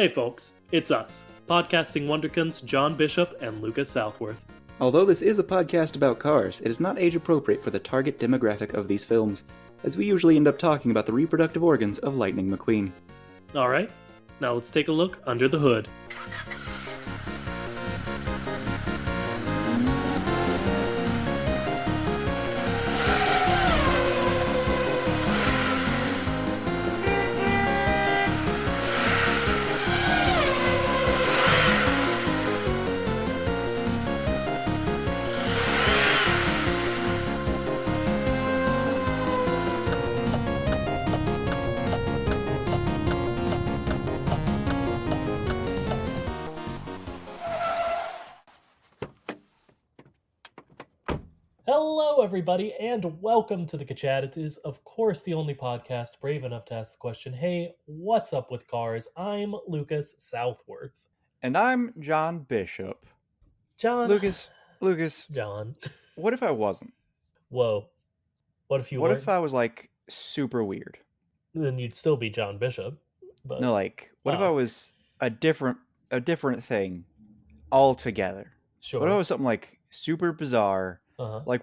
Hey folks, it's us, podcasting wonderkins John Bishop and Lucas Southworth. Although this is a podcast about cars, it is not age appropriate for the target demographic of these films, as we usually end up talking about the reproductive organs of Lightning McQueen. Alright, now let's take a look under the hood. Hello, everybody, and welcome to the Kachat. It is, of course, the only podcast brave enough to ask the question, hey, what's up with cars? I'm Lucas Southworth. And I'm John Bishop. John. Lucas. John. What if I wasn't? Whoa. What if you What weren't? if I was, super weird? Then you'd still be John Bishop. But... No, what if I was a different thing altogether? Sure. What if I was something, super bizarre,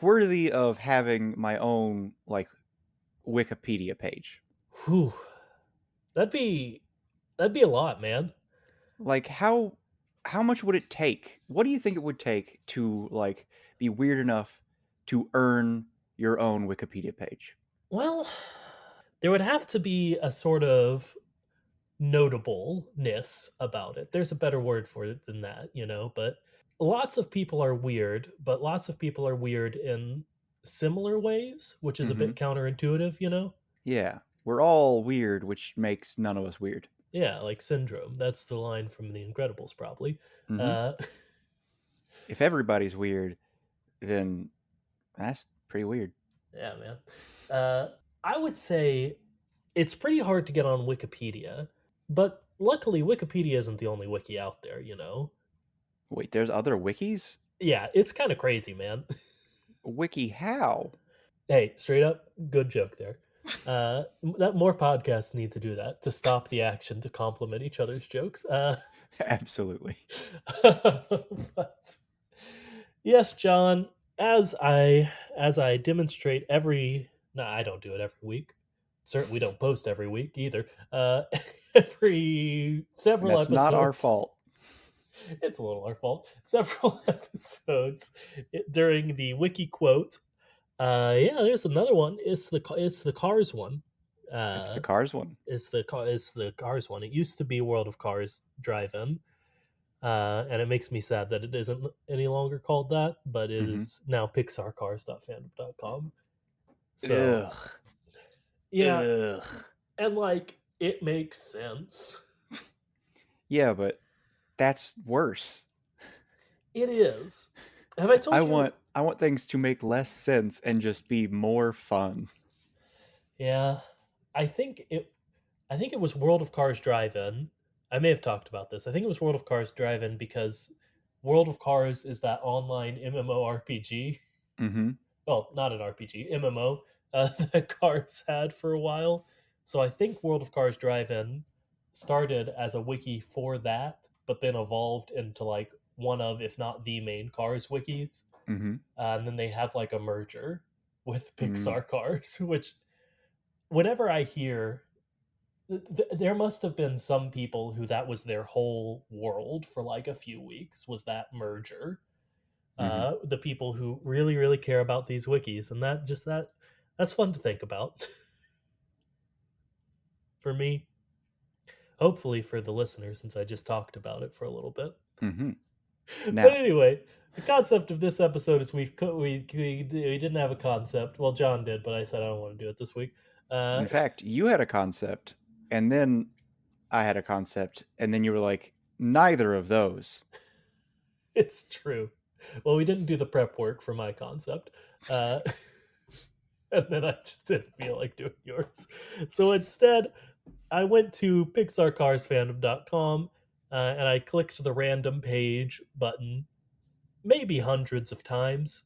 worthy of having my own, Wikipedia page? Whew. That'd be a lot, man. How much would it take? What do you think it would take to, be weird enough to earn your own Wikipedia page? Well, there would have to be a sort of notableness about it. There's a better word for it than that, but lots of people are weird, but lots of people are weird in similar ways, which is a bit counterintuitive, Yeah, we're all weird, which makes none of us weird. Yeah, like Syndrome. That's the line from The Incredibles, probably. If everybody's weird, then that's pretty weird. Yeah, man. I would say it's pretty hard to get on Wikipedia, but luckily Wikipedia isn't the only wiki out there, Wait, there's other wikis? Yeah, it's kind of crazy, man. Wiki how? Hey, straight up, good joke there. That more podcasts need to do that to stop the action to compliment each other's jokes. Absolutely. But, yes, John, as I demonstrate I don't do it every week. Certainly we don't post every week either. Every several That's episodes. not our fault. It's a little our fault. Several episodes during the wiki quote. There's another one. It's the Cars one. It's the Cars one. It's the Cars one. It used to be World of Cars Drive-In, and it makes me sad that it isn't any longer called that, but it is now PixarCars.fandom.com. So, ugh. Yeah, ugh. And it makes sense. Yeah, but that's worse. It is. Have I told you? I want things to make less sense and just be more fun. Yeah, I think it was World of Cars Drive-In. I may have talked about this. I think it was World of Cars Drive-In because World of Cars is that online MMORPG. Mm-hmm. Well, not an RPG, MMO that Cars had for a while. So I think World of Cars Drive-In started as a wiki for that, but then evolved into one of, if not the main Cars wikis. Mm-hmm. And then they had a merger with Pixar Cars, which whenever I hear, there must have been some people who that was their whole world for a few weeks, was that merger. The people who really, really care about these wikis, and that's fun to think about. For me, hopefully for the listeners, since I just talked about it for a little bit. Mm-hmm. But anyway, the concept of this episode is we didn't have a concept. Well, John did, but I said I don't want to do it this week. In fact, you had a concept, and then I had a concept, and then you were like, neither of those. It's true. Well, we didn't do the prep work for my concept. And then I just didn't feel like doing yours. So instead, I went to PixarCarsFandom.com and I clicked the random page button maybe hundreds of times.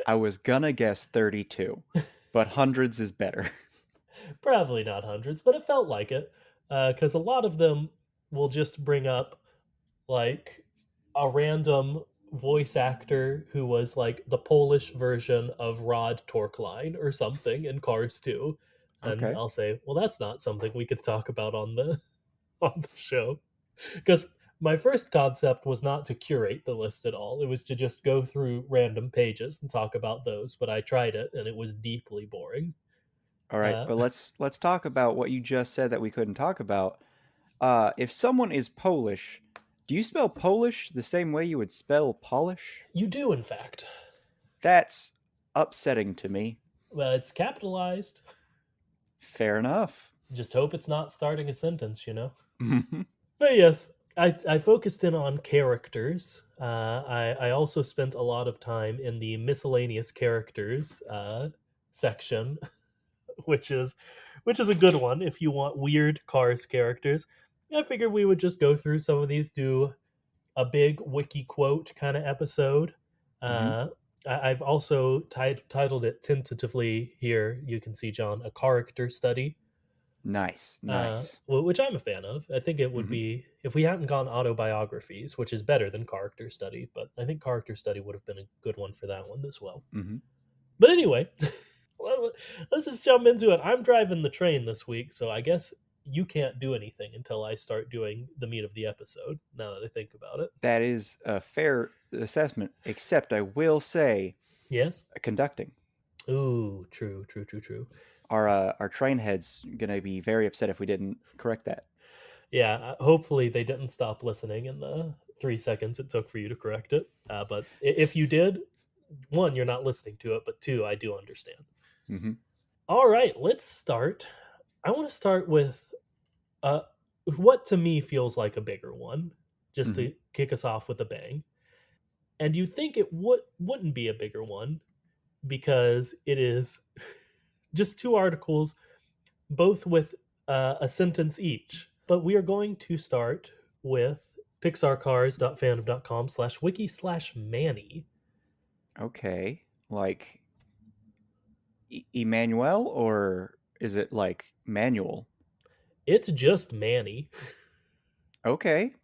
I was gonna guess 32, but hundreds is better. Probably not hundreds, but it felt like it. Because a lot of them will just bring up like a random voice actor who was like the Polish version of Rod Torkline or something in Cars 2. And Okay. I'll say, well, that's not something we could talk about on the on the show. Because my first concept was not to curate the list at all. It was to just go through random pages and talk about those. But I tried it and it was deeply boring. All right, Uh, but let's talk about what you just said that we couldn't talk about. If someone is Polish, do you spell Polish the same way you would spell polish? you do, in fact. That's upsetting to me. Well, it's capitalized. Fair enough. Just hope it's not starting a sentence, you know? But yes, I focused in on characters. I also spent a lot of time in the miscellaneous characters section, which is which is a good one if you want weird Cars characters. I figured we would just go through some of these, do a big wiki quote kind of episode. hmm Uh, I've also titled it tentatively here. You can see, John, a character study, Nice, nice. which I'm a fan of. I think it would hmm be, if we hadn't gone autobiographies, which is better than character study, but I think character study would have been a good one for that one as well. hmm But anyway, let's just jump into it. I'm driving the train this week, so I guess you can't do anything until I start doing the meat of the episode. Now that I think about it, That is a fair assessment, except I will say, yes. conducting. Ooh, true, true, true, true. Our train head's gonna be very upset if we didn't correct that. Yeah, hopefully they didn't stop listening in the 3 seconds it took for you to correct it. But if you did, one, you're not listening to it, but two, I do understand. hmm All right, let's start. I want to start with uh, what to me feels like a bigger one, just hmm to kick us off with a bang. And you think it wouldn't be a bigger one because it is just two articles, both with a sentence each. But we are going to start with pixarcars.fandom.com/wiki/Manny. Okay, like Emmanuel, or is it like manual? It's just Manny. Okay,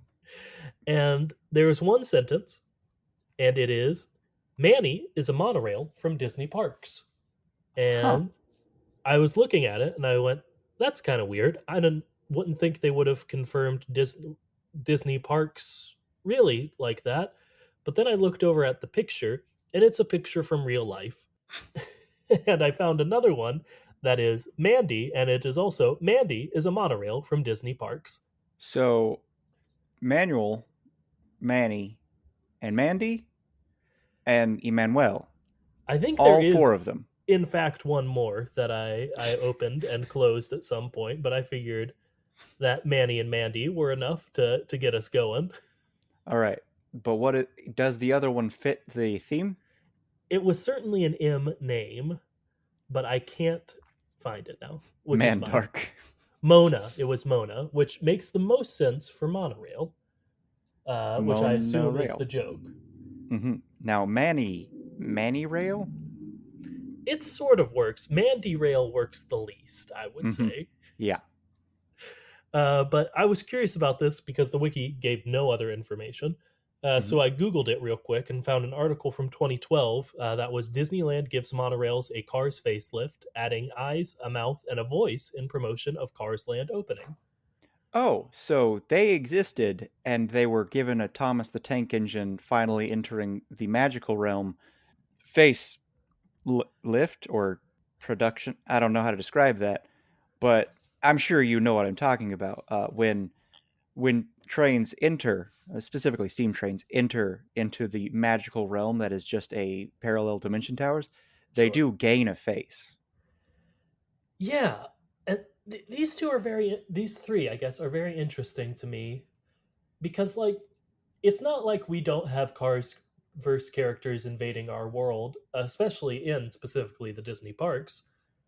And there is one sentence, and it is Manny is a monorail from Disney parks. huh? And I was looking at it and I went, that's kind of weird. Wouldn't think they would have confirmed Disney parks really like that. But then I looked over at the picture, and it's a picture from real life. And I found another one that is Mandy, and it is also Mandy is a monorail from Disney parks. So Manuel, Manny, and Mandy, and Emmanuel, I think there all four is, of them. in fact, one more that I opened and closed at some point, but I figured that Manny and Mandy were enough to get us going. All right, but does the other one fit the theme? It was certainly an M name, but I can't find it now, which is Man, fine. dark. Mona, it was Mona, which makes the most sense for monorail, which I assume is the Monorail. joke. Now Manny Rail. It sort of works. Mandy Rail works the least, I would hmm say. Yeah. But I was curious about this because the wiki gave no other information. hmm So I Googled it real quick and found an article from 2012 that was Disneyland gives monorails a Cars facelift, adding eyes, a mouth, and a voice in promotion of Cars Land opening. Oh, so they existed, and they were given a Thomas the Tank Engine finally entering the magical realm face lift or production. I don't know how to describe that, but I'm sure you know what I'm talking about. When trains enter, specifically steam trains, enter into the magical realm that is just a parallel dimension towers, they Sure. do gain a face. Yeah, and these two are these three, I guess, are very interesting to me because, like, it's not like we don't have Cars verse characters invading our world, especially in specifically the Disney parks.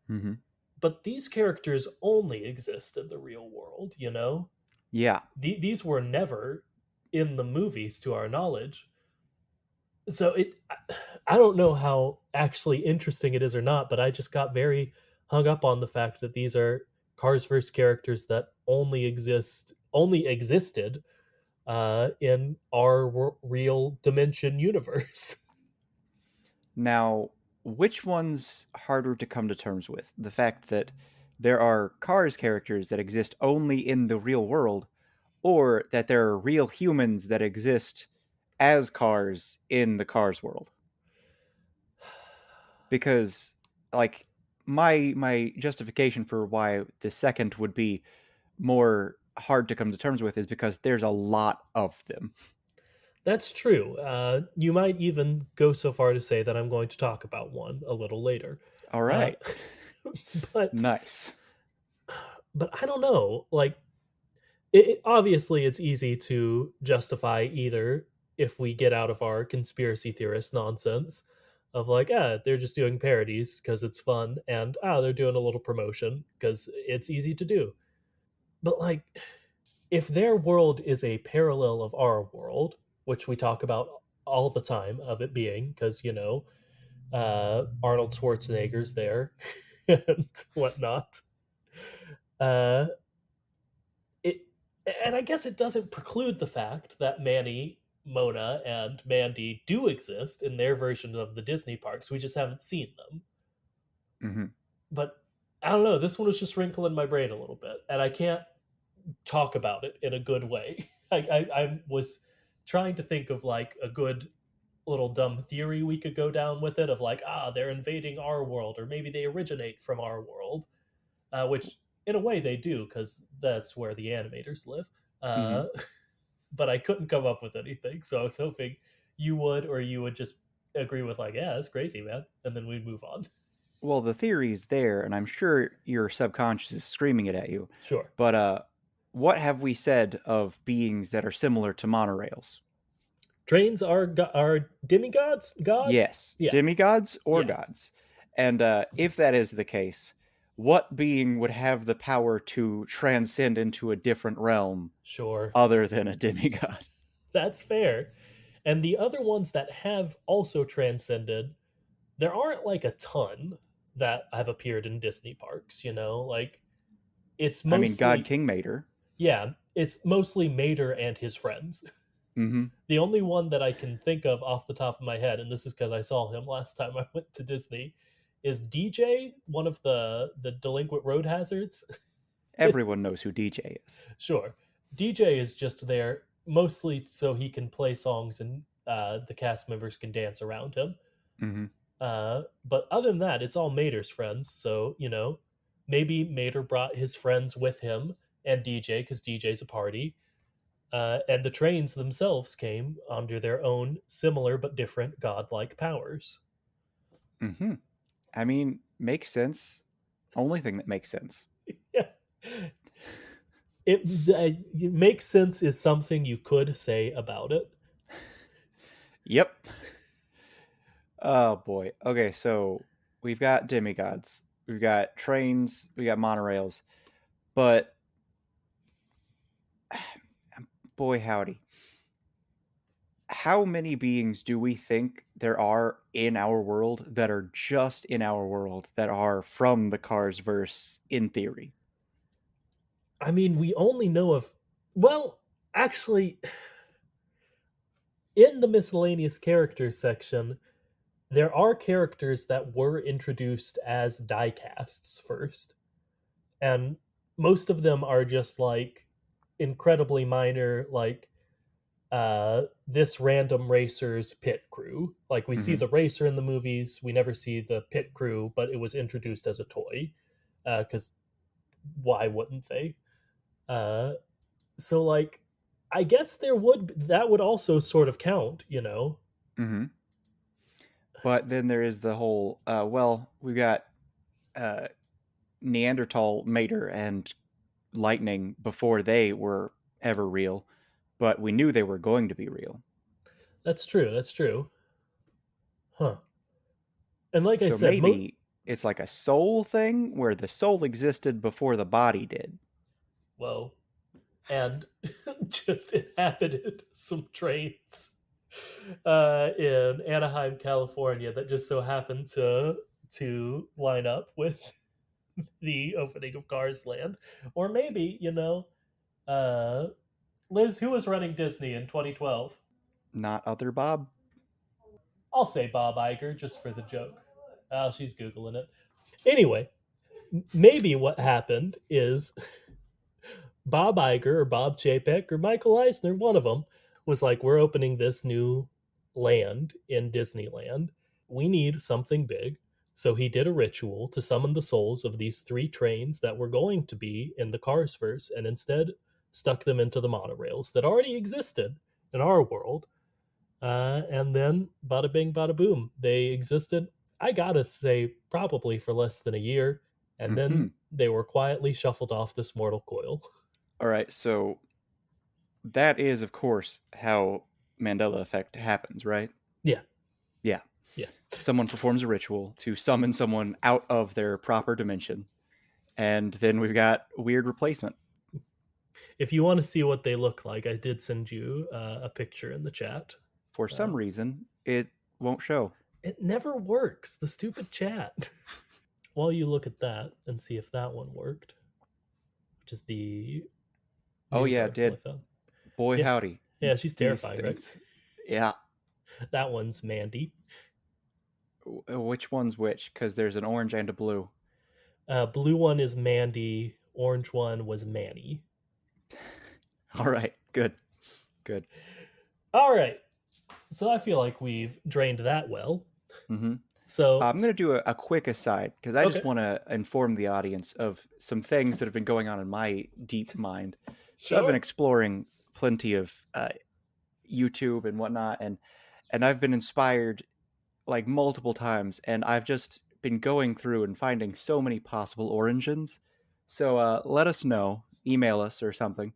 hmm But these characters only exist in the real world, you know? Yeah. These were never in the movies to our knowledge. So I don't know how actually interesting it is or not, but I just got very hung up on the fact that these are Carsverse characters that only exist only existed in our real dimension universe. Now, which one's harder to come to terms with? The fact that there are Cars characters that exist only in the real world, or that there are real humans that exist as Cars in the Cars world? Because, like, my justification for why the second would be more hard to come to terms with is because there's a lot of them. That's true. You might even go so far to say that I'm going to talk about one a little later. All Uh, right. but Nice. I don't know. Like, obviously, it's easy to justify either if we get out of our conspiracy theorist nonsense of like, they're just doing parodies because it's fun, and they're doing a little promotion because it's easy to do. But like, if their world is a parallel of our world, which we talk about all the time of it being, because Arnold Schwarzenegger's there and whatnot. Uh, it and I guess it doesn't preclude the fact that Manny, Mona, and Mandy do exist in their version of the Disney parks. We just haven't seen them. Hmm. But I don't know. This one was just wrinkling my brain a little bit, and I can't talk about it in a good way. I was trying to think of like a good little dumb theory we could go down with it of like, they're invading our world, or maybe they originate from our world, which in a way they do because that's where the animators live. Hmm. Uh, but I couldn't come up with anything, so I was hoping you would, or you would just agree with like, yeah, that's crazy, man, and then we'd move on. Well, the theory's there, and I'm sure your subconscious is screaming it at you. Sure. But what have we said of beings that are similar to monorails? Trains are demigods, gods. Yes, Yeah, demigods or yeah, gods. And if that is the case, what being would have the power to transcend into a different realm sure. other than a demigod? That's fair. And the other ones that have also transcended, there aren't like a ton that have appeared in Disney parks, like it's I mean, God mostly, King Mater. yeah, it's mostly Mater and his friends. Hmm. The only one that I can think of off the top of my head, and this is because I saw him last time I went to Disney, is DJ, one of the delinquent road hazards. Everyone knows who DJ is. Sure. DJ is just there mostly so he can play songs and the cast members can dance around him. Hmm. But other than that, it's all Mater's friends. So, maybe Mater brought his friends with him and DJ because DJ's a party. And the trains themselves came under their own similar but different godlike powers. Hmm. I mean, makes sense. Only thing that makes sense. Yeah. It makes sense is something you could say about it. Yep. Oh boy. Okay, so we've got demigods, we've got trains, we got monorails, but boy howdy, how many beings do we think there are in our world that are just in our world that are from the Cars verse in theory? I mean, we only know of, well, actually, in the miscellaneous characters section, there are characters that were introduced as diecasts first, and most of them are just like incredibly minor, like this random racer's pit crew. Like we see Hmm. the racer in the movies, we never see the pit crew, but it was introduced as a toy because why wouldn't they? Uh, so like, I guess that would also sort of count. Hmm. But then there is the whole well, we've got uh, Neanderthal Mater and Lightning before they were ever real, but we knew they were going to be real. That's true. That's true. Huh. And like I So said, maybe it's like a soul thing where the soul existed before the body did. whoa, and just inhabited some trains in Anaheim, California, that just so happened to line up with the opening of Cars Land, or maybe Uh, Liz, who was running Disney in 2012? Not other Bob? I'll say Bob Iger just for the joke. Oh, she's googling it. Anyway, maybe what happened is Bob Iger or Bob Chapek or Michael Eisner, one of them, was like, "We're opening this new land in Disneyland. We need something big." So he did a ritual to summon the souls of these three trains that were going to be in the Carsverse and instead stuck them into the monorails that already existed in our world. And then bada bing, bada boom, they existed. I gotta say, probably for less than a year. And Mm-hmm. then they were quietly shuffled off this mortal coil. All right, so that is, of course, how Mandela effect happens, right? Yeah, Yeah. yeah. Someone performs a ritual to summon someone out of their proper dimension, and then we've got weird replacement. If you want to see what they look like, I did send you a picture in the chat. For Uh, some reason, it won't show. it never works, the stupid chat. While you look at that and see if that one worked, which is the Oh news yeah, it article I did. found. Boy Yeah, howdy. yeah, she's These terrifying, right? things. Yeah. That one's Mandy. Which one's which? Because there's an orange and a blue. Blue one is Mandy. Orange one was Manny. All right. Good. Good. All right. So I feel like we've drained that well. Mm-hmm. So I'm going to do a quick aside because I just okay, want to inform the audience of some things that have been going on in my deep mind. So I've been sure. exploring plenty of YouTube and whatnot, and I've been inspired like multiple times, and I've just been going through and finding so many possible origins. So let us know, email us or something,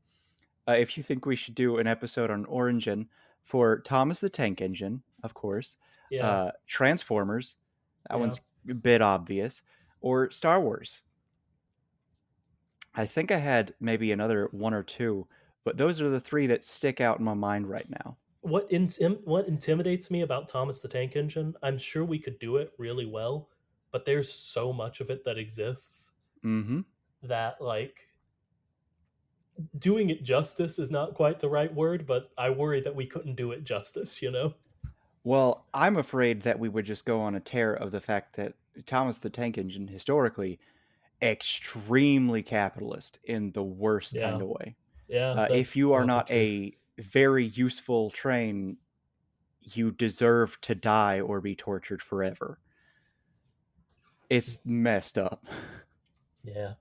if you think we should do an episode on origin for Thomas the Tank Engine, of course, Yeah, Transformers, that yeah. one's a bit obvious, or Star Wars. I think I had maybe another one or two, but those are the three that stick out in my mind right now. What intimidates me about Thomas the Tank Engine? I'm sure we could do it really well, but there's so much of it that exists Mm-hmm. that like doing it justice is not quite the right word, but I worry that we couldn't do it justice, you know? Well, I'm afraid that we would just go on a tear of the fact that Thomas the Tank Engine, historically, extremely capitalist in the worst kind Yeah. of way. Yeah, If that's you are probably not true. a very useful train, you deserve to die or be tortured forever. It's messed up. Yeah.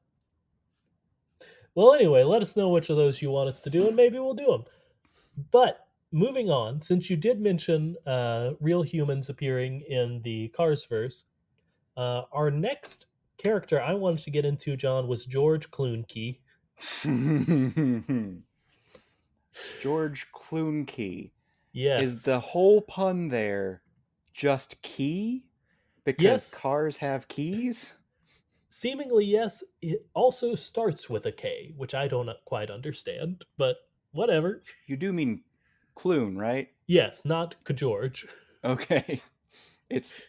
Well, anyway, let us know which of those you want us to do, and maybe we'll do them. But moving on, since you did mention real humans appearing in the Carsverse, our next character I wanted to get into, John, was George Clooney. George Clooney. Is the Yes. whole pun there just key? Because Yes, cars have keys? seemingly yes. It also starts with a K, which I don't quite understand, but whatever. You do mean Clune, right? Yes, not George. Okay. It's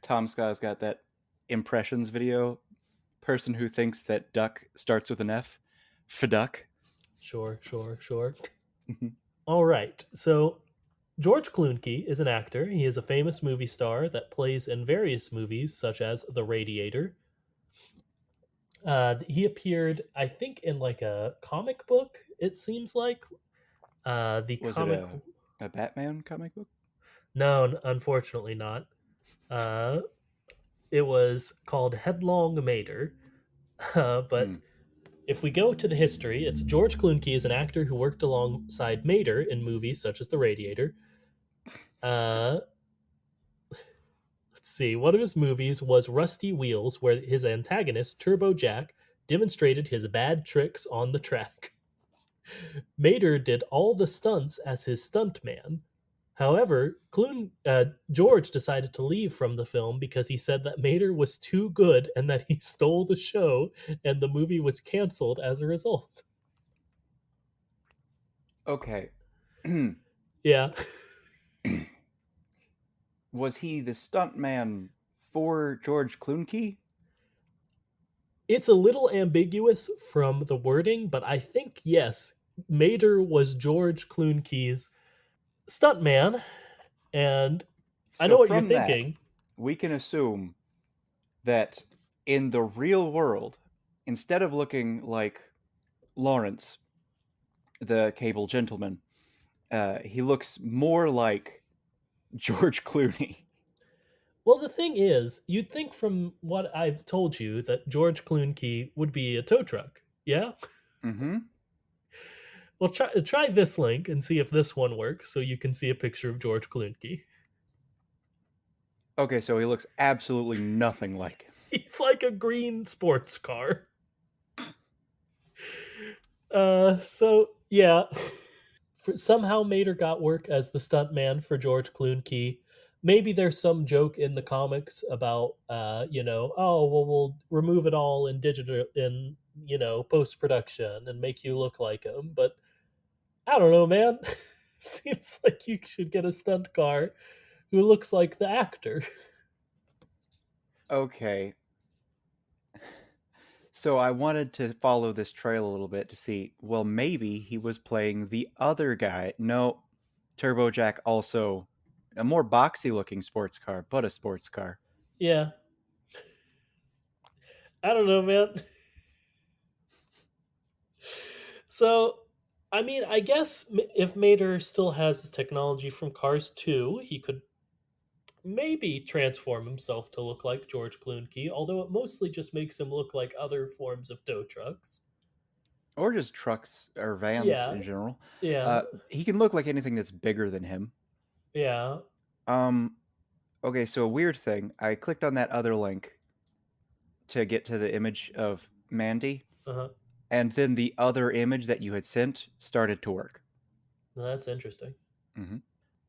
Tom Scott's got that impressions video. Person who thinks that duck starts with an F. Faduck. Sure, sure, sure. All right. So George Clooney is an actor. He is a famous movie star that plays in various movies such as The Radiator. He appeared, I think, in like a comic book. It seems like the Was it comic. a Batman comic book? No, unfortunately not. Uh, it was called Headlong Mater. But Hmm. if we go to the history, it's George Clooney is an actor who worked alongside Mater in movies such as The Radiator. Uh, let's see. One of his movies was Rusty Wheels, where his antagonist, Turbo Jack, demonstrated his bad tricks on the track. Mater did all the stunts as his stuntman. However, George decided to leave from the film because he said that Mater was too good and that he stole the show, and the movie was canceled as a result. Okay. Yeah. Was he the stuntman for George Clooney? It's a little ambiguous from the wording, but I think yes, Mater was George Clooney's stuntman, and I So know what you're from that, thinking. we can assume that in the real world, instead of looking like Lawrence, the cable gentleman, he looks more like George Clooney. Well, the thing is, you'd think from what I've told you that George Clooney would be a tow truck. Yeah? Mm-hmm. Well, try this link and see if this one works so you can see a picture of George Clooney. Okay, so he looks absolutely nothing like him. He's like a green sports car. So yeah, somehow Mater got work as the stuntman for George Clooney. Maybe there's some joke in the comics about, oh well, we'll remove it all in digital in post production and make you look like him. But I don't know, man. Seems like you should get a stunt car who looks like the actor. Okay, so I wanted to follow this trail a little bit to see, well, maybe he was playing the other guy. No, Turbojack also a more boxy looking sports car, but a sports car. Yeah, I don't know, man. So, I mean, I guess if Mater still has his technology from Cars 2, he could maybe transform himself to look like George Clooney, although it mostly just makes him look like other forms of tow trucks. Or just trucks or vans Yeah, in general. yeah, He can look like anything that's bigger than him. yeah, Um, okay, so a weird thing. I clicked on that other link to get to the image of Mandy, uh-huh. and then the other image that you had sent started to work. Well, that's interesting. Hmm.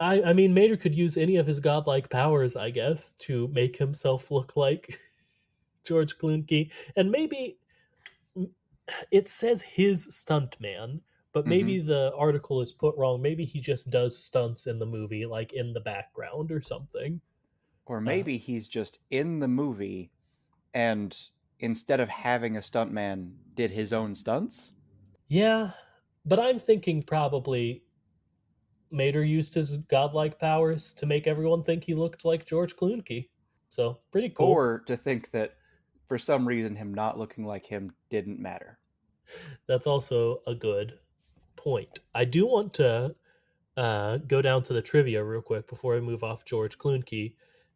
I mean, Mater could use any of his godlike powers, I guess, to make himself look like George Clooney, and maybe it says his stuntman, but Hmm. maybe the article is put wrong. Maybe he just does stunts in the movie, like in the background or something. Or Uh, maybe he's just in the movie and instead of having a stuntman, did his own stunts? yeah, but I'm thinking probably Mater used his godlike powers to make everyone think he looked like George Clooney. So pretty cool. Or to think that for some reason him not looking like him didn't matter? That's also a good point. I do want to go down to the trivia real quick before I move off George Clooney,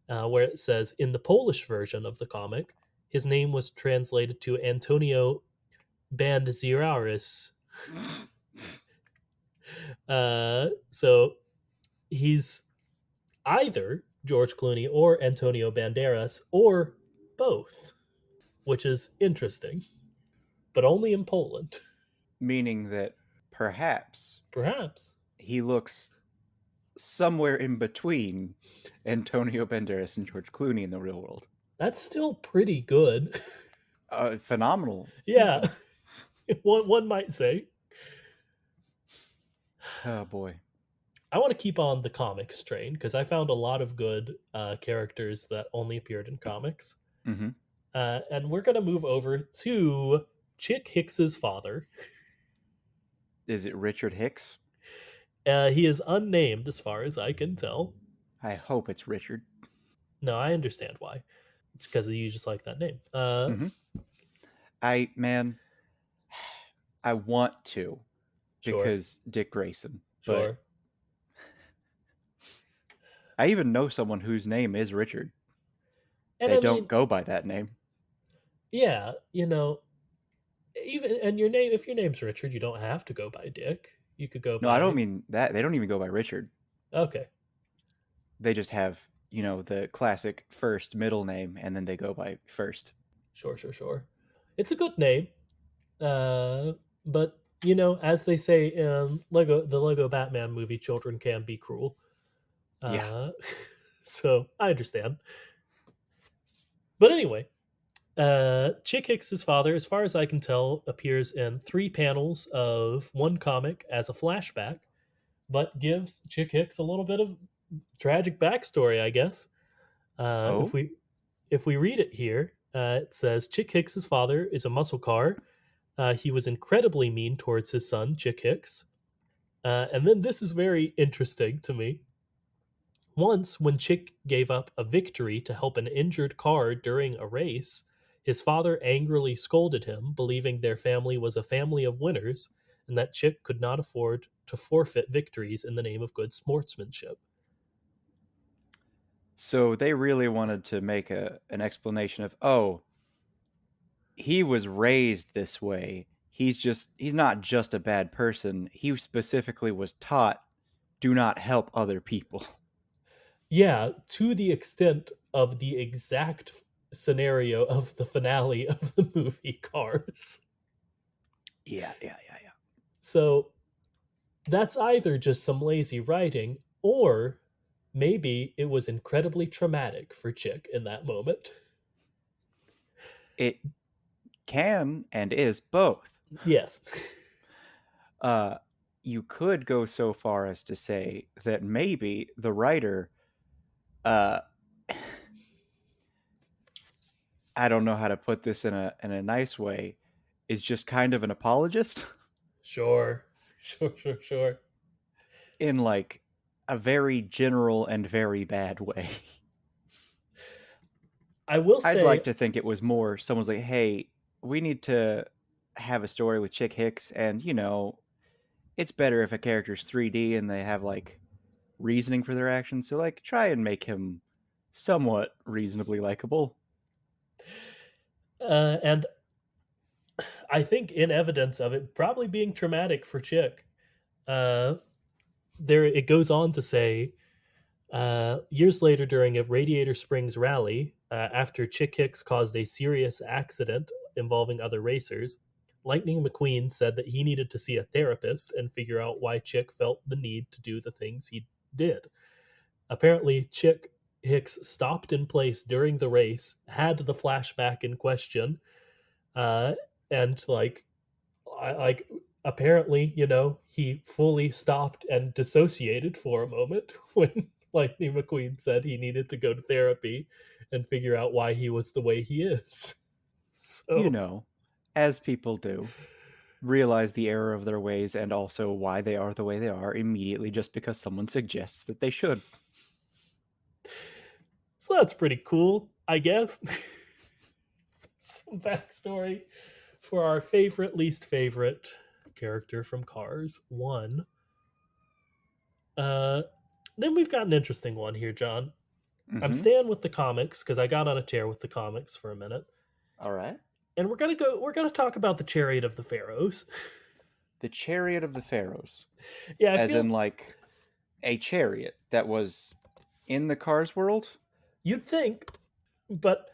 where it says in the Polish version of the comic, his name was translated to Antonio Banderas. So he's either George Clooney or Antonio Banderas or both, which is interesting, but only in Poland. Meaning that perhaps Perhaps. he looks somewhere in between Antonio Banderas and George Clooney in the real world. That's still pretty good. Phenomenal, Yeah, even. one might say. Oh boy. I want to keep on the comics train because I found a lot of good characters that only appeared in comics. Hmm. And we're going to move over to Chick Hicks's father. Is it Richard Hicks? He is unnamed as far as I can tell. I hope it's Richard. No, I understand why. It's because you just like that name. Hmm. Man, I want to Sure, because Dick Grayson, but sure. I even know someone whose name is Richard. And They I don't mean, go by that name. yeah, even and your name, if your name's Richard, you don't have to go by Dick. You could go No, I don't by mean that. They don't even go by Richard. okay, They just have, the classic first middle name and then they go by first. sure, sure, sure. It's a good name. Uh, but as they say in the Lego Batman movie, children can be cruel. Yeah. Uh, so I understand. But anyway, Chick Hicks's father, as far as I can tell, appears in 3 panels of one comic as a flashback, but gives Chick Hicks a little bit of tragic backstory, I guess. If Oh? we read it here, It says Chick Hicks's father is a muscle car. He was incredibly mean towards his son, Chick Hicks. And then this is very interesting to me. Once, when Chick gave up a victory to help an injured car during a race, his father angrily scolded him, believing their family was a family of winners and that Chick could not afford to forfeit victories in the name of good sportsmanship. So they really wanted to make an explanation of, oh, he was raised this way. He's not just a bad person. He specifically was taught do not help other people. Yeah, to the extent of the exact scenario of the finale of the movie Cars. Yeah. So that's either just some lazy writing, or maybe it was incredibly traumatic for Chick in that moment. It can and is both. Yes. Uh, you could go so far as to say that maybe the writer, uh, I don't know how to put this in a nice way, is just kind of an apologist Sure. Sure. in like a very general and very bad way. I will I'd like say, to think it was more someone's like, hey, we need to have a story with Chick Hicks, and it's better if a character's 3D and they have like reasoning for their actions. So like, try and make him somewhat reasonably likable. and I think in evidence of it probably being traumatic for Chick, uh, there it goes on to say, years later, during a Radiator Springs rally, after Chick Hicks caused a serious accident involving other racers, Lightning McQueen said that he needed to see a therapist and figure out why Chick felt the need to do the things he did. Apparently, Chick Hicks stopped in place during the race, had the flashback in question, uh, and like apparently, he fully stopped and dissociated for a moment when Lightning McQueen said he needed to go to therapy and figure out why he was the way he is. You So, know, as people do, realize the error of their ways and also why they are the way they are immediately just because someone suggests that they should. so that's pretty cool, I guess. Some backstory for our favorite, least favorite character from Cars 1. Uh, then we've got an interesting one here, John. I'm Mm-hmm. staying with the comics because I got on a tear with the comics for a minute. All right. And we're gonna talk about the Chariot of the Pharaohs. The Chariot of the Pharaohs, Yeah, I as feel in like a chariot that was in the Cars world. you'd think, but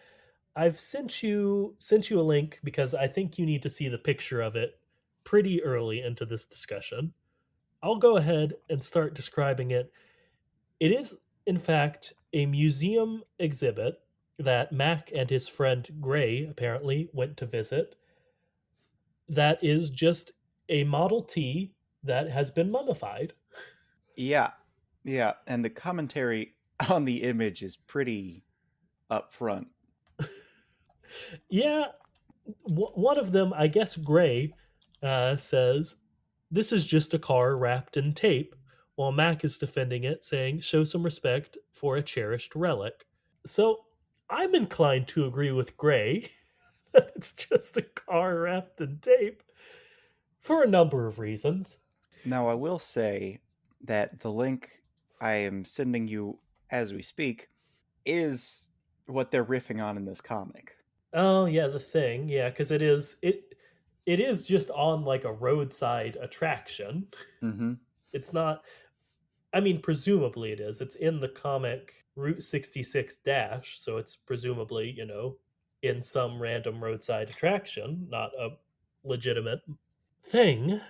I've sent you a link because I think you need to see the picture of it pretty early into this discussion. I'll go ahead and start describing it. It is, in fact, a museum exhibit that Mac and his friend Gray apparently went to visit. That is just a Model T that has been mummified. Yeah, yeah, and the commentary on the image is pretty upfront. Yeah, one of them, I guess Gray, says, "This is just a car wrapped in tape," while Mac is defending it, saying, "Show some respect for a cherished relic." So I'm inclined to agree with Gray that it's just a car wrapped in tape for a number of reasons. Now, I will say that the link I am sending you as we speak is what they're riffing on in this comic. Oh yeah, the thing, yeah, because it is just on like a roadside attraction. Mm-hmm. It's not. I mean, presumably it is. It's in the comic Route 66 Dash, so it's presumably, in some random roadside attraction, not a legitimate thing.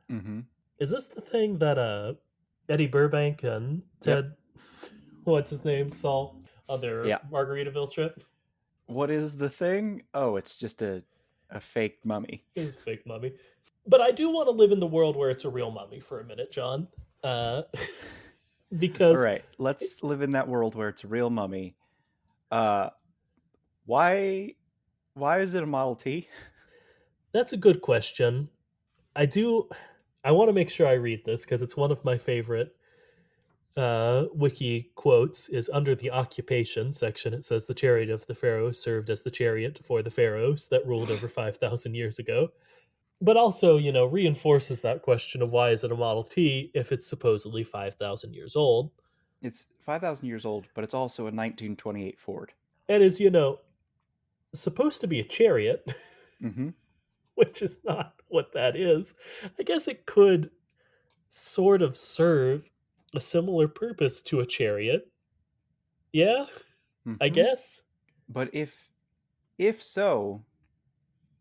Mm-hmm. Is this the thing that Eddie Burbank and Yep. Ted what's his name saw on their Yeah. Margaritaville trip? What is the thing? Oh, it's just a fake mummy. It was a fake mummy. But I do want to live in the world where it's a real mummy for a minute, John. Uh, All because right, let's live in that world where it's a real mummy. Uh, why? Why is it a Model T? That's a good question. I do. I want to make sure I read this because it's one of my favorite wiki quotes. Is under the occupation section. It says the chariot of the pharaohs served as the chariot for the pharaohs that ruled over 5,000 years ago. But also, reinforces that question of why is it a Model T if it's supposedly 5,000 years old, It's 5,000 years old, but it's also a 1928 Ford. and is supposed to be a chariot, Mm-hmm. which is not what that is. I guess it could sort of serve a similar purpose to a chariot. Yeah, I Mm-hmm. guess. But if so,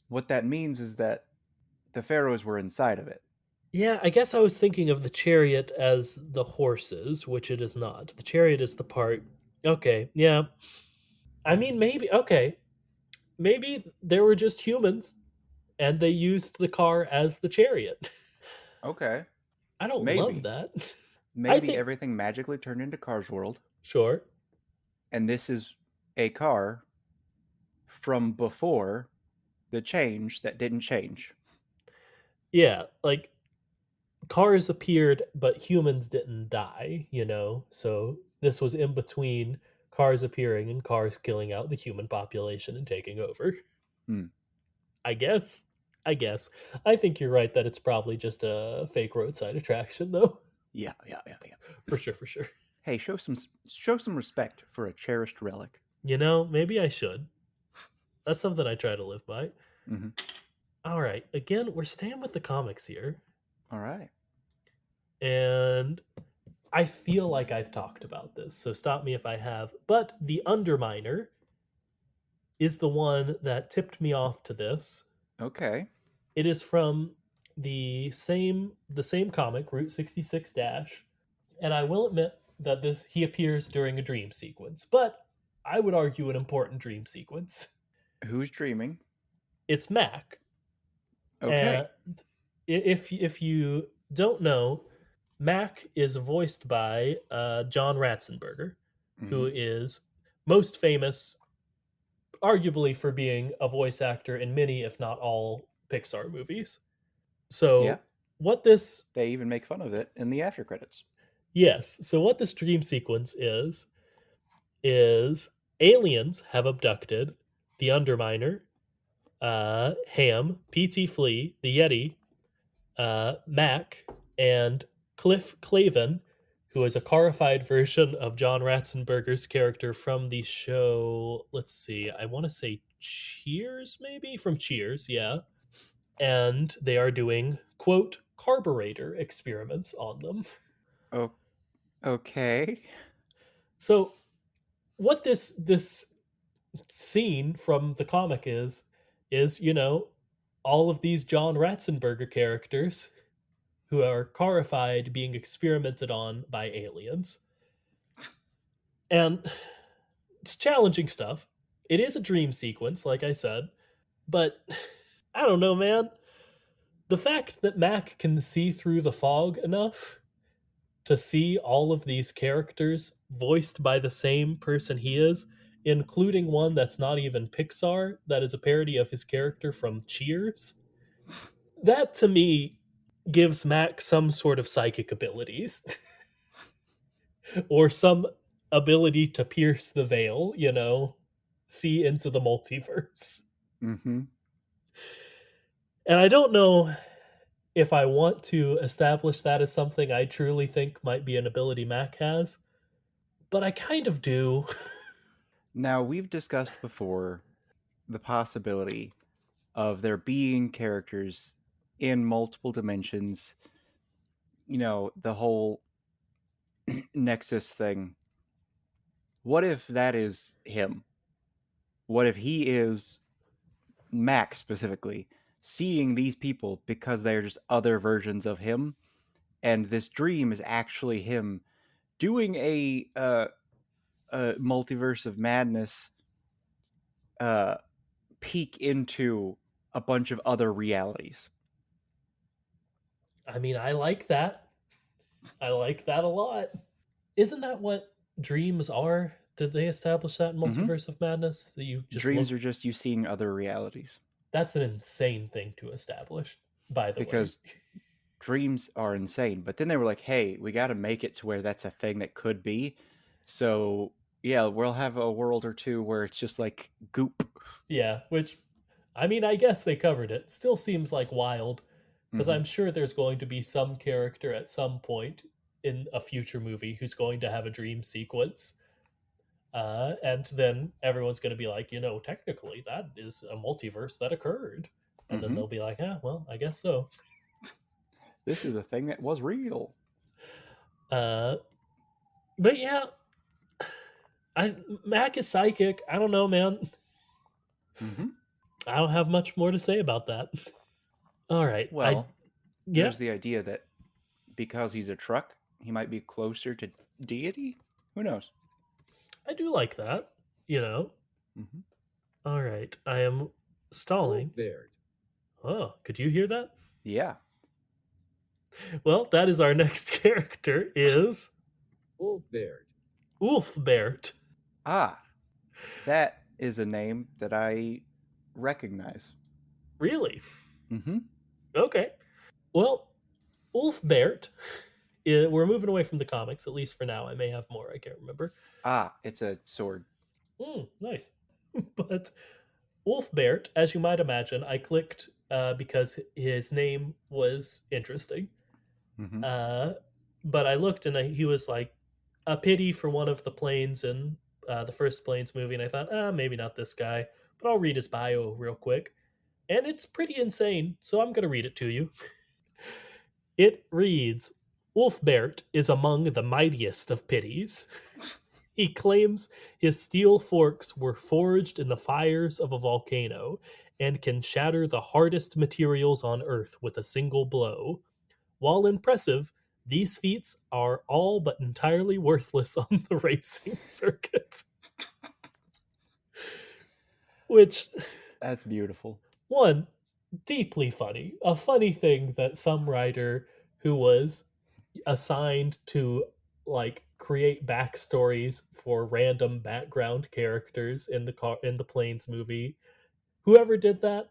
what that means is that the pharaohs were inside of it. Yeah, I guess I was thinking of the chariot as the horses, which it is not. The chariot is the part. Okay, yeah. I mean, maybe. Okay, maybe there were just humans and they used the car as the chariot. Okay. I don't love Maybe. that. I Maybe think, everything magically turned into Cars World, sure. and this is a car from before the change that didn't change. Yeah, like cars appeared, but humans didn't die. So this was in between cars appearing and cars killing out the human population and taking over. Hmm. I guess. I guess. I think you're right that it's probably just a fake roadside attraction, though. Yeah, yeah, yeah, yeah. For sure, for sure. Hey, show some respect for a cherished relic. Maybe I should. That's something I try to live by. Hmm. All right. Again, we're staying with the comics here. All right. And I feel like I've talked about this, so stop me if I have. But the Underminer is the one that tipped me off to this. Okay. It is from the same comic, Route 66 Dash, and I will admit that this he appears during a dream sequence, but I would argue an important dream sequence. Who's dreaming? It's Mac, Okay. and if you don't know, Mac is voiced by John Ratzenberger, Hmm. who is most famous, arguably, for being a voice actor in many, if not all, Pixar movies. Yeah. So, what this, They even make fun of it in the after credits. yes, so what this dream sequence is aliens have abducted the Underminer, Ham, PT Flea, the Yeti, Mac, and Cliff Clavin, who is a carified version of John Ratzenberger's character from the show. Let's see, I want to say Cheers, maybe from Cheers, yeah. And they are doing quote carburetor experiments on them. Oh, okay. So what this scene from the comic is all of these John Ratzenberger characters who are carified being experimented on by aliens. And it's challenging stuff. It is a dream sequence, like I said, but I don't know, man. The fact that Mac can see through the fog enough to see all of these characters voiced by the same person he is, including one that's not even Pixar, that is a parody of his character from Cheers, that to me gives Mac some sort of psychic abilities or some ability to pierce the veil, see into the multiverse. Hmm. And I don't know if I want to establish that as something I truly think might be an ability Mac has, but I kind of do. Now, we've discussed before the possibility of there being characters in multiple dimensions, the whole Nexus thing. What if that is him? What if he is Max specifically, seeing these people because they're just other versions of him, and this dream is actually him doing a multiverse of madness uh, peek into a bunch of other realities. I mean, I like that. I like that a lot. Isn't that what dreams are? Did they establish that in Hmm. Multiverse of Madness? That you just Dreams look. are just you seeing other realities That's an insane thing to establish, by the way. because dreams are insane. But then they were like, hey, we got to make it to where that's a thing that could be. So, yeah, we'll have a world or two where it's just like goop. Yeah, which, I mean, I guess they covered it. Still seems like wild, because Hmm. I'm sure there's going to be some character at some point in a future movie who's going to have a dream sequence. And then everyone's going to be like, technically that is a multiverse that occurred. And then Hmm. they'll be like, well, I guess so. This is a thing that was real. Uh, but yeah, Mac is psychic. I don't know, man. Hmm. I don't have much more to say about that. All right, Well, yeah, there's the idea that because he's a truck, he might be closer to deity. Who knows? I do like that. You know. Hmm. All right, I am stalling. Wolfbeard. Oh, could you hear that? Yeah. Well, that is our next character is Wolfbeard. Ulfbert. Ah, that is a name that I recognize. Really? Hmm. Okay. Well, Ulfbert. We're moving away from the comics, at least for now. I may have more. I can't remember. Ah, it's a sword. Nice. But Ulfbert, as you might imagine, I clicked because his name was interesting. Hmm. Uh, but I looked and he was like a pity for one of the planes in the first Planes movie, and I thought, maybe not this guy, but I'll read his bio real quick. And it's pretty insane, so I'm going to read it to you. It reads Ulfbert is among the mightiest of pities. He claims his steel forks were forged in the fires of a volcano and can shatter the hardest materials on Earth with a single blow. While impressive, these feats are all but entirely worthless on the racing circuit. Which, That's beautiful. one, deeply funny. A funny thing that some writer who was assigned to create backstories for random background characters in the Planes movie. Whoever did that,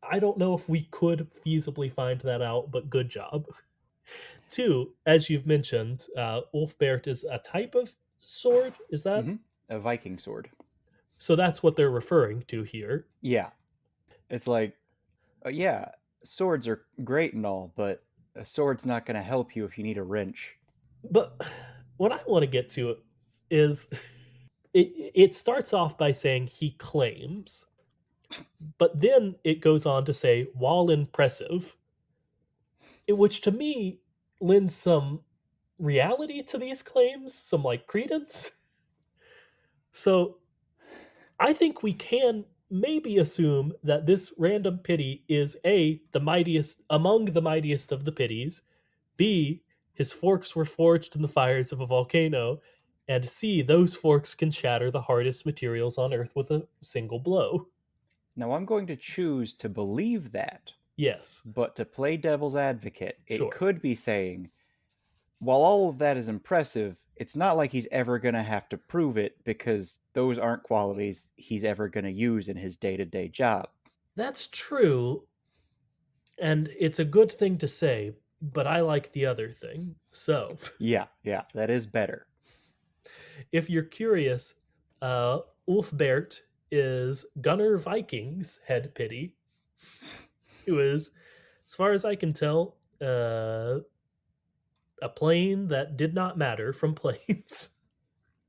I don't know if we could feasibly find that out, but good job. Two, as you've mentioned, Ulfbert is a type of sword. Is that Hmm. A Viking sword. so? That's what they're referring to here. Yeah. It's like, yeah, swords are great and all, but a sword's not going to help you if you need a wrench. But what I want to get to is it starts off by saying he claims, but then it goes on to say, while impressive, which to me lends some reality to these claims, some like credence. So I think we can maybe assume that this random pity is A, the mightiest among the mightiest of the pities, B, his forks were forged in the fires of a volcano, and C, those forks can shatter the hardest materials on Earth with a single blow. Now, I'm going to choose to believe that, Yes, but to play devil's advocate, it sure. could be saying, while all of that is impressive, it's not like he's ever going to have to prove it because those aren't qualities he's ever going to use in his day to day job. That's true, and it's a good thing to say, but I like the other thing. So, Yeah, that is better. if you're curious, Ulfbert is Gunner Viking's head pity, who is, as far as I can tell, a plane that did not matter from planes.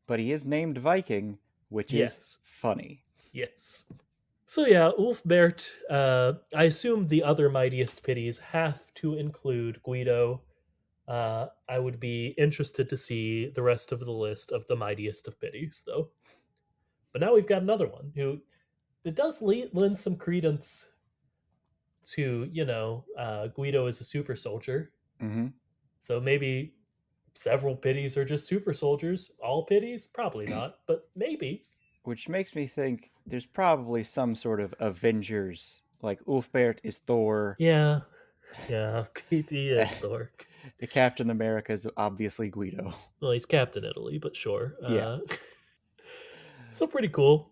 But he is named Viking, which is Yes, funny. yes. So yeah, Ulfbert. I assume the other mightiest pities have to include Guido. I would be interested to see the rest of the list of the mightiest of pities, though. But now we've got another one who it does lend some credence to Guido is a super soldier, Hmm. so maybe several pities are just super soldiers. All pities, probably not, but maybe. Which makes me think there's probably some sort of Avengers, like Ulfbert is Thor, Yeah, yeah, he is Thor. Captain America is obviously Guido. Well, he's Captain Italy, but sure. Yeah. So pretty cool.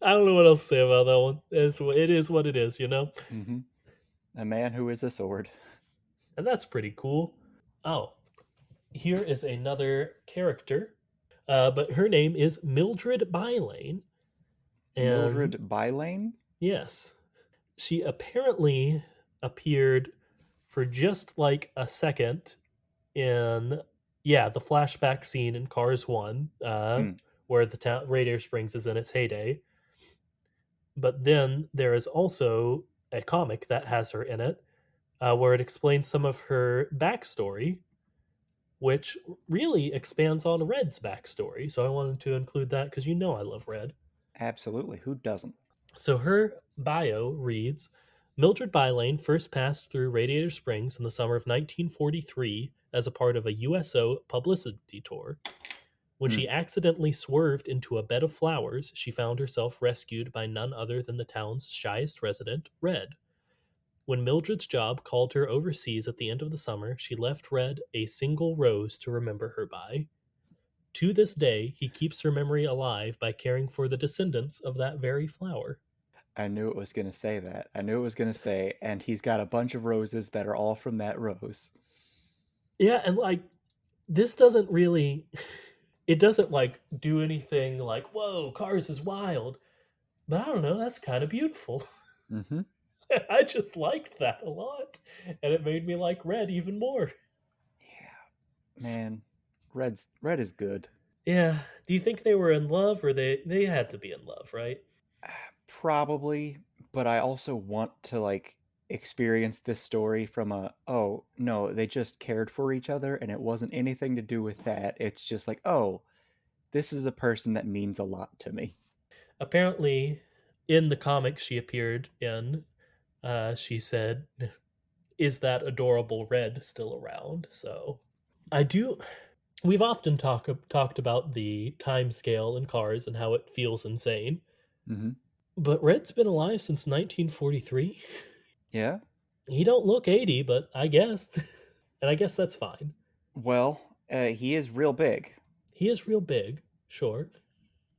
I don't know what else to say about that one. It is what it is, you know? Hmm. A man who is a sword. And that's pretty cool. Oh, here is another character, but her name is Mildred Bylane. And Mildred Bylane? yes, she apparently appeared for just like a second in, yeah, the flashback scene in Cars 1, Hmm. where the town Radiator Springs is in its heyday. But then there is also a comic that has her in it, where it explains some of her backstory, which really expands on Red's backstory. So I wanted to include that because you know I love Red. Absolutely. Who doesn't? So her bio reads: Mildred Bylane first passed through Radiator Springs in the summer of 1943 as a part of a USO publicity tour. When Hmm. she accidentally swerved into a bed of flowers, she found herself rescued by none other than the town's shyest resident, Red. When Mildred's job called her overseas at the end of the summer, she left Red a single rose to remember her by. To this day, he keeps her memory alive by caring for the descendants of that very flower. I knew it was going to say that. I knew it was going to say, and he's got a bunch of roses that are all from that rose. Yeah, and like this doesn't really it doesn't like do anything like, whoa, Cars is wild. But I don't know, that's kind of beautiful. Hmm. I just liked that a lot. And it made me like Red even more. Yeah, man. Red is good. Yeah. Do you think they were in love or they had to be in love, right? Probably, but I also want to like experience this story from a, oh, no, they just cared for each other and it wasn't anything to do with that. It's just like, oh, this is a person that means a lot to me. Apparently, in the comic she appeared in, she said, "Is that adorable Red still around?" So I do. We've often talked about the time scale in Cars and how it feels insane. Hmm. But Red's been alive since 1943. Yeah. He don't look 80, but I guess, and I guess that's fine. Well, he is real big He is real big, sure.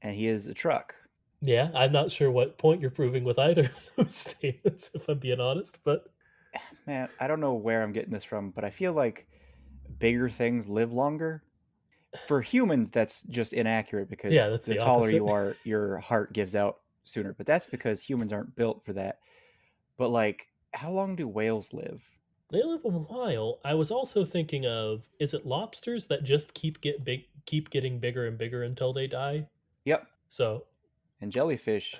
and he is a truck. Yeah, I'm not sure what point you're proving with either of those statements, if I'm being honest. But Man, I don't know where I'm getting this from, but I feel like bigger things live longer. For humans, that's just inaccurate because yeah, that's the the taller you opposite. are, your heart gives out sooner. But that's because humans aren't built for that. But like, how long do whales live? They live a while. I was also thinking of, is it lobsters that just keep getting bigger and bigger until they die? Yep. So, And jellyfish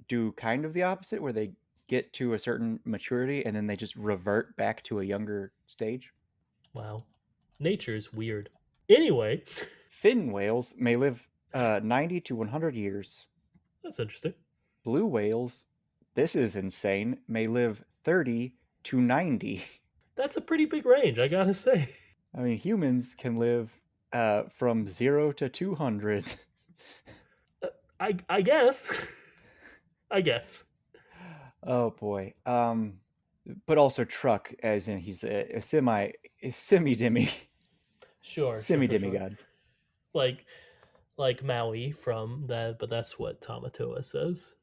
do kind of the opposite, where they get to a certain maturity and then they just revert back to a younger stage. wow, nature's weird. Anyway, Fin whales may live 90 to 100 years. that's interesting. Blue whales, this is insane, may live 30 to 90. That's a pretty big range, I gotta say. I mean, humans can live from 0 to 200. I guess. I guess. Oh boy. But also truck, as in he's a semi dimmy, Sure, sure, semi sure, sure. demigod. Like like Maui from that, but that's what Tamatoa says.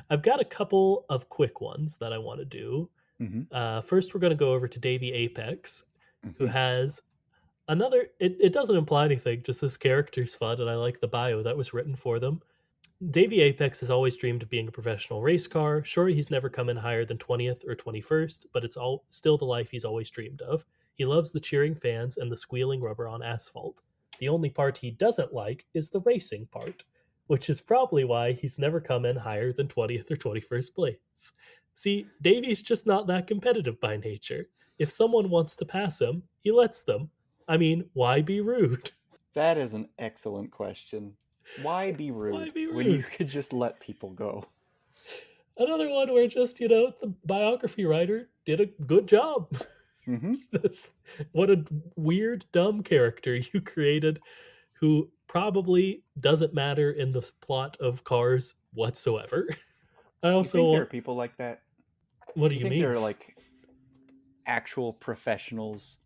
I've got a couple of quick ones that I want to do. Hmm. First, we're going to go over to Davy Apex, who Hmm. has another. It doesn't imply anything, just this character's fun, and I like the bio that was written for them. Davy Apex has always dreamed of being a professional race car. Sure, he's never come in higher than 20th or 21st, but it's all still the life he's always dreamed of. He loves the cheering fans and the squealing rubber on asphalt. The only part he doesn't like is the racing part, which is probably why he's never come in higher than 20th or 21st place. See, Davy's just not that competitive by nature. If someone wants to pass him, he lets them. I mean, why be rude? That is an excellent question. Why be Why rude be when you rude? could just let people go? Another one where just, the biography writer did a good job. Hmm. That's what a weird, dumb character you created who probably doesn't matter in the plot of Cars whatsoever. I You think there are also, people like that? what do You you think there mean? are like actual professionals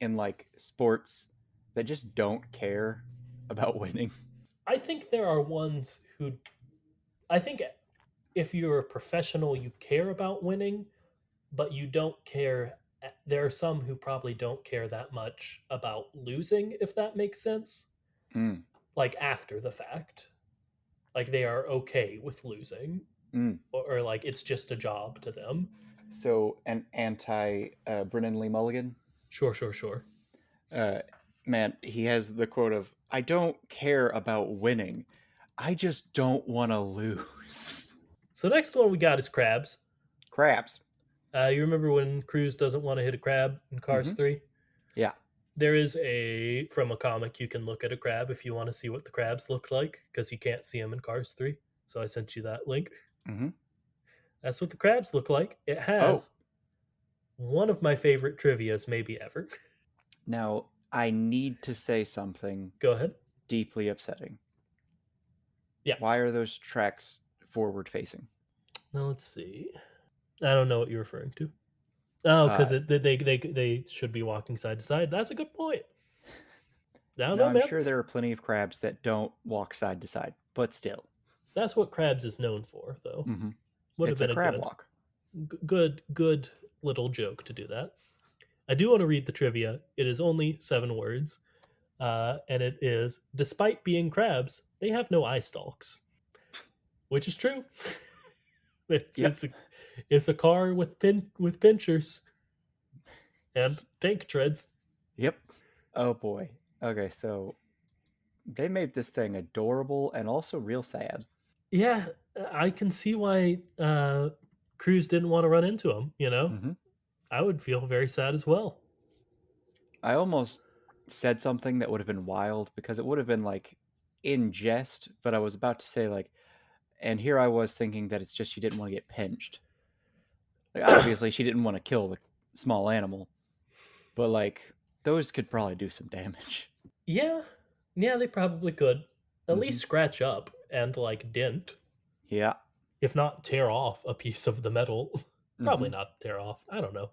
in like sports that just don't care about winning. I think there are ones who I think if you're a professional, you care about winning, but you don't care. There are some who probably don't care that much about losing, if that makes sense. Mm, Like after the fact, like they are okay with losing, mm. or like it's just a job to them. So an anti Brennan Lee Mulligan, Sure, sure, sure. uh, man, he has the quote of, "I don't care about winning, I just don't want to lose." So next one we got is crabs. Crabs. You remember when Cruz doesn't want to hit a crab in Cars Mm-hmm. 3? Yeah. There is from a comic, you can look at a crab if you want to see what the crabs look like, because you can't see them in Cars 3. So I sent you that link. Mm-hmm. That's what the crabs look like. It Oh, has one of my favorite trivias, maybe ever. now I need to say something Go ahead. deeply upsetting. Yeah. Why are those tracks forward facing? Now let's see. I don't know what you're referring to. Oh, because Uh, they should be walking side to side. That's a good point. I don't now know, I'm man. sure there are plenty of crabs that don't walk side to side, but still. That's what crabs is known for, though. Mm-hmm. Would have It's a been a crab walk. good little joke to do that. I do want to read the trivia. It is only 7 words, and it is: despite being crabs, they have no eye stalks, which is true. it's, Yep. it's a it's a car with pinchers and tank treads. Yep. Oh boy. Okay, so they made this thing adorable and also real sad. Yeah, I can see why Cruz didn't want to run into him. Mm-hmm. I would feel very sad as well. I almost said something that would have been wild because it would have been like in jest, but I was about to say like, and here I was thinking that it's just she didn't want to get pinched. Like obviously she didn't want to kill the small animal, but like those could probably do some damage. Yeah, yeah, they probably could at Mm-hmm. least scratch up and like dent, Yeah. if not tear off a piece of the metal. Probably Mm-hmm. not tear off. I don't know.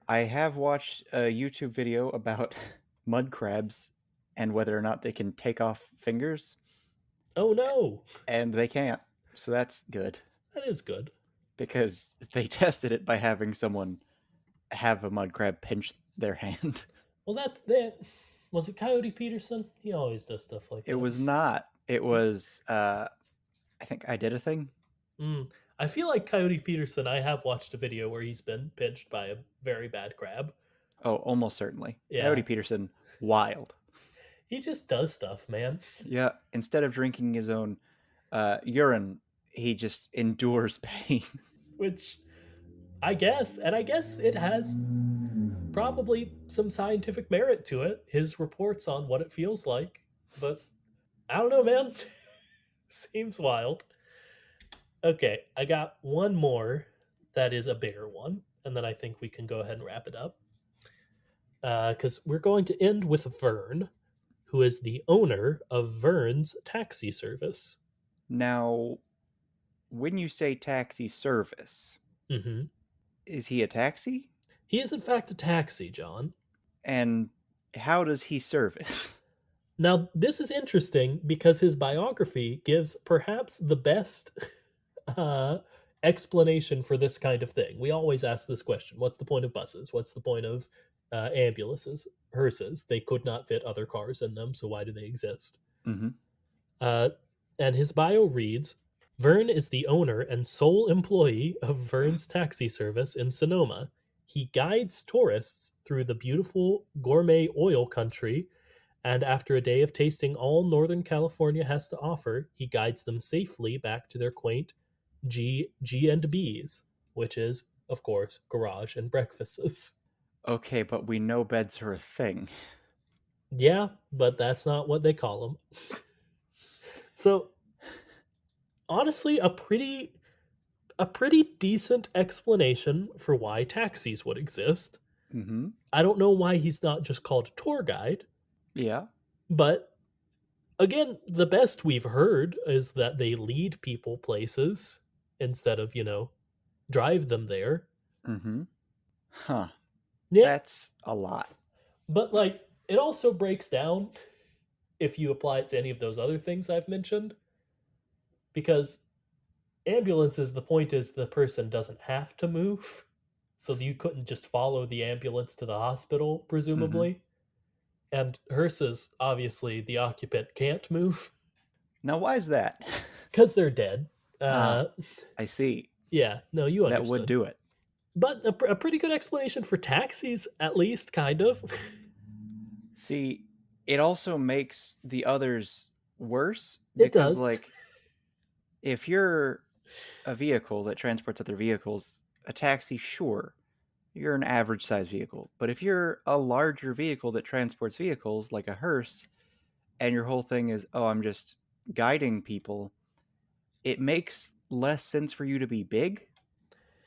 I have watched a YouTube video about mud crabs and whether or not they can take off fingers, Oh no, and they can't. So that's good that is good. because they tested it by having someone have a mud crab pinch their hand. Well, that's that. Was it Coyote Peterson? He always does stuff like It that. was not. It was I think I did a thing. Mm. I feel like Coyote Peterson. I have watched a video where he's been pinched by a very bad crab. Oh, almost certainly. Coyote Yeah, Peterson, wild. he just does stuff, man. Yeah, instead of drinking his own urine, he just endures pain. Which I guess, and I guess it has probably some scientific merit to it. His reports on what it feels like, but I don't know, man. Seems wild. Okay, I got one more that is a bigger one, and then I think we can go ahead and wrap it up. Because we're going to end with Vern, who is the owner of Vern's taxi service. Now, when you say taxi service, Hmm. is he a taxi? He is, in fact, a taxi, John. And how does he service? Now, this is interesting because his biography gives perhaps the best uh, explanation for this kind of thing. We always ask this question: what's the point of buses? What's the point of ambulances, hearses? They could not fit other cars in them, so why do they exist? Mm-hmm. Uh, and his bio reads: Vern is the owner and sole employee of Vern's taxi service in Sonoma. He guides tourists through the beautiful gourmet oil country, and after a day of tasting all Northern California has to offer, he guides them safely back to their quaint G and B's, which is, of course, garage and breakfasts. Okay, but we know beds are a thing. Yeah, but that's not what they call them. So honestly, a pretty decent explanation for why taxis would exist. Mm-hmm. I don't know why he's not just called a tour guide, Yeah. but again, the best we've heard is that they lead people places instead of, drive them there. Mm-hmm. Huh. Yeah, That's a lot. but like it also breaks down if you apply it to any of those other things I've mentioned, because ambulances, the point is the person doesn't have to move, so you couldn't just follow the ambulance to the hospital, Mm-hmm. presumably. And hearses, obviously, the occupant can't move Now, why is that? because they're dead. Ah, Uh, I see. yeah, no, you That would understood. do it. But a pretty good explanation for taxis, at least, kind of. See, it also makes the others worse It because, does. like, if you're a vehicle that transports other vehicles, a taxi, sure, you're an average size vehicle. But if you're a larger vehicle that transports vehicles, like a hearse, and your whole thing is, oh, I'm just guiding people, it makes less sense for you to be big.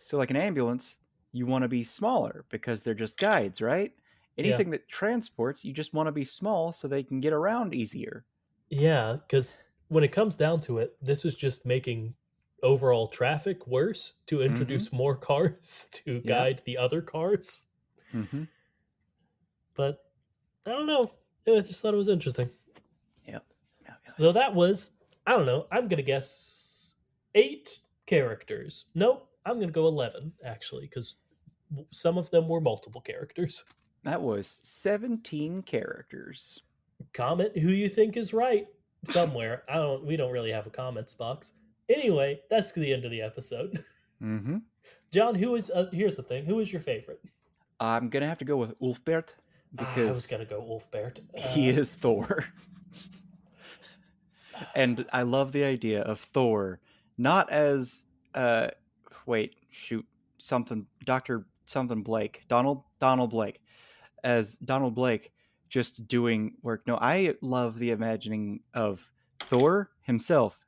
So, like an ambulance, you want to be smaller because they're just guides, right? Yeah. Anything that transports, you just want to be small so they can get around easier. Yeah, because when it comes down to it, this is just making overall traffic worse to Mm-hmm. introduce more cars to Yep. guide the other cars. Mm-hmm. But I don't know. I just thought it was interesting. Yep. Yep. Yep. So that was, I don't know, I'm going to guess 8 characters. Nope, I'm going to go 11, actually, because some of them were multiple characters. That was 17 characters. Comment who you think is right somewhere. We don't really have a comments box. Anyway, that's the end of the episode. Mm-hmm. John, who is here's the thing, who is your favorite? I'm gonna have to go with Ulfbert I was because gonna go Wolfbert. he is Thor. And I love the idea of Thor not as uh wait, shoot, something Dr. something Blake, Donald Blake, as Donald Blake just doing work. No, I love the imagining of Thor himself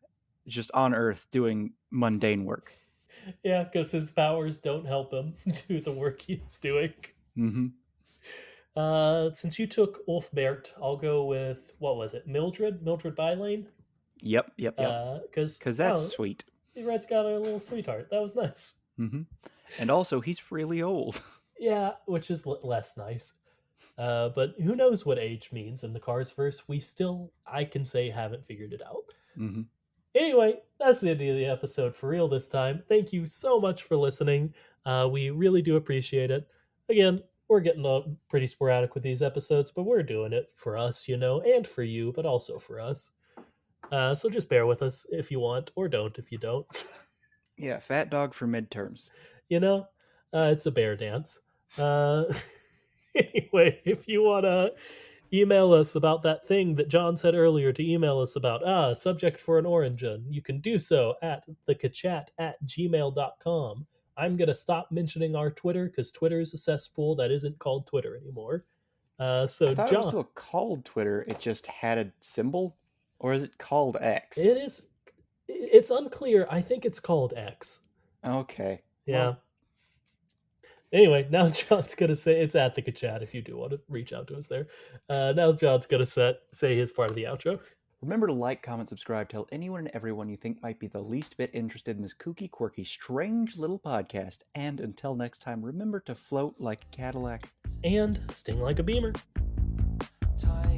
just on Earth doing mundane work. Yeah, because his powers don't help him do the work he's doing. Mm-hmm. Since you took Wolfbert, I'll go with what was it? Mildred Bylane. Yep, yep, yep. Because Because I that's don't sweet. know, Red's got a little sweetheart. That was nice. Mm-hmm. And also, he's really old. Yeah, which is less nice. But who knows what age means in the Carsverse? We still, I can say, haven't figured it out. Mm-hmm. Anyway, that's the end of the episode for real this time. Thank you so much for listening. We really do appreciate it. Again, we're getting pretty sporadic with these episodes, but we're doing it for us, and for you, but also for us. So just bear with us if you want, or don't if you don't. Yeah, fat dog for midterms. you know, it's a bear dance. Uh, anyway, if you want to email us about that thing that John said earlier to email us about, subject for an origin, you can do so at thekachat@gmail.com. I'm going to stop mentioning our Twitter because Twitter is a cesspool that isn't called Twitter anymore. I So, thought it was John, still called Twitter. It just had a symbol, or is it called it X? is, it's unclear. I think it's called X. Okay. Yeah. Well, Anyway, now John's gonna say it's at the chat if you do want to reach out to us there. Now John's gonna say his part of the outro. remember to like, comment, subscribe, tell anyone and everyone you think might be the least bit interested in this kooky, quirky, strange little podcast. And until next time, remember to float like a Cadillac And sting like a beamer. Time